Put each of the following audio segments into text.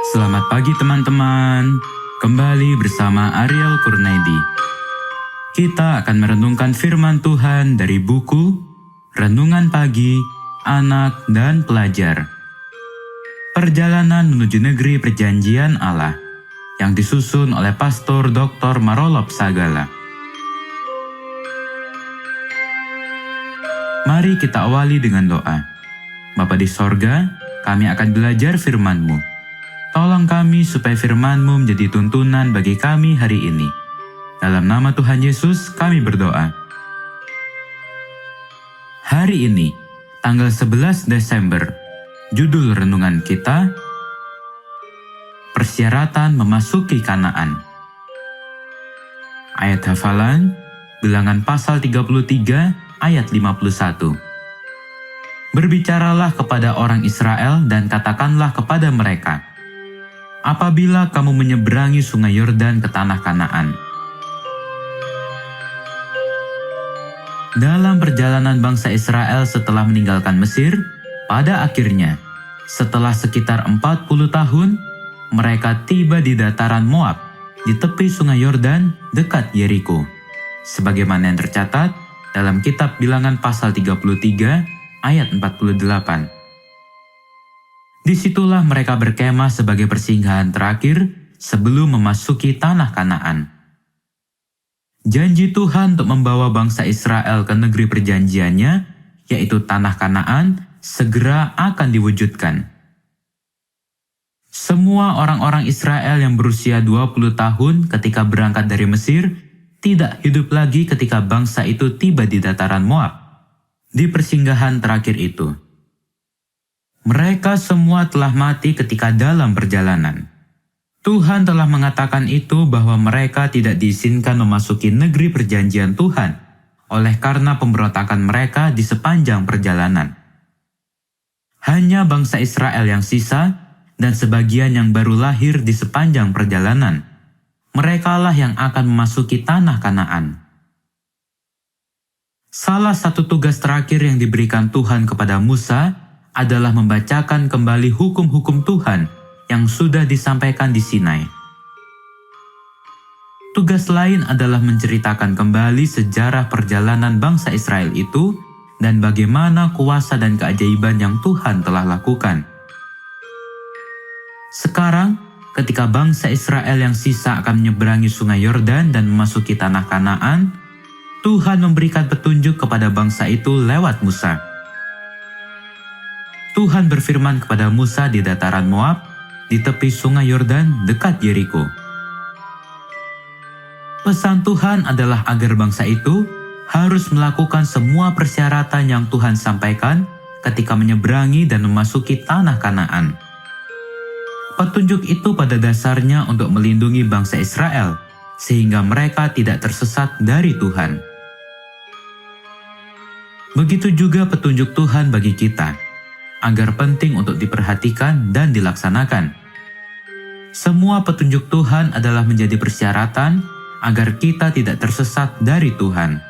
Selamat pagi teman-teman, kembali bersama Ariel Kurnaidi. Kita akan merenungkan firman Tuhan dari buku Renungan Pagi, Anak dan Pelajar. Perjalanan menuju negeri perjanjian Allah, yang disusun oleh Pastor Dr. Marolop Sagala. Mari kita awali dengan doa. Bapa di sorga, kami akan belajar firman-Mu. Tolong kami supaya firman-Mu menjadi tuntunan bagi kami hari ini. Dalam nama Tuhan Yesus kami berdoa. Hari ini, tanggal 11 Desember, judul renungan kita, Persyaratan Memasuki Kanaan. Ayat hafalan, Bilangan pasal 33 ayat 51. Berbicaralah kepada orang Israel dan katakanlah kepada mereka, apabila kamu menyeberangi sungai Yordan ke tanah Kanaan. Dalam perjalanan bangsa Israel setelah meninggalkan Mesir, pada akhirnya, setelah sekitar 40 tahun, mereka tiba di dataran Moab, di tepi sungai Yordan dekat Yeriko. Sebagaimana yang tercatat dalam kitab Bilangan pasal 33 ayat 48. Disitulah mereka berkemah sebagai persinggahan terakhir sebelum memasuki tanah Kanaan. Janji Tuhan untuk membawa bangsa Israel ke negeri perjanjiannya, yaitu tanah Kanaan, segera akan diwujudkan. Semua orang-orang Israel yang berusia 20 tahun ketika berangkat dari Mesir tidak hidup lagi ketika bangsa itu tiba di dataran Moab, di persinggahan terakhir itu. Mereka semua telah mati ketika dalam perjalanan. Tuhan telah mengatakan itu bahwa mereka tidak diizinkan memasuki negeri perjanjian Tuhan oleh karena pemberontakan mereka di sepanjang perjalanan. Hanya bangsa Israel yang sisa dan sebagian yang baru lahir di sepanjang perjalanan. Merekalah yang akan memasuki tanah Kanaan. Salah satu tugas terakhir yang diberikan Tuhan kepada Musa adalah membacakan kembali hukum-hukum Tuhan yang sudah disampaikan di Sinai. Tugas lain adalah menceritakan kembali sejarah perjalanan bangsa Israel itu dan bagaimana kuasa dan keajaiban yang Tuhan telah lakukan. Sekarang, ketika bangsa Israel yang sisa akan menyeberangi sungai Yordan dan memasuki tanah Kanaan, Tuhan memberikan petunjuk kepada bangsa itu lewat Musa. Tuhan berfirman kepada Musa di dataran Moab, di tepi sungai Yordan dekat Yeriko. Pesan Tuhan adalah agar bangsa itu harus melakukan semua persyaratan yang Tuhan sampaikan ketika menyeberangi dan memasuki tanah Kanaan. Petunjuk itu pada dasarnya untuk melindungi bangsa Israel, sehingga mereka tidak tersesat dari Tuhan. Begitu juga petunjuk Tuhan bagi kita, agar penting untuk diperhatikan dan dilaksanakan. Semua petunjuk Tuhan adalah menjadi persyaratan agar kita tidak tersesat dari Tuhan.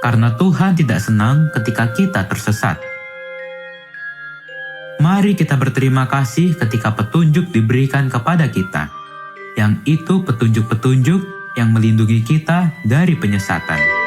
Karena Tuhan tidak senang ketika kita tersesat. Mari kita berterima kasih ketika petunjuk diberikan kepada kita, yang itu petunjuk-petunjuk yang melindungi kita dari penyesatan.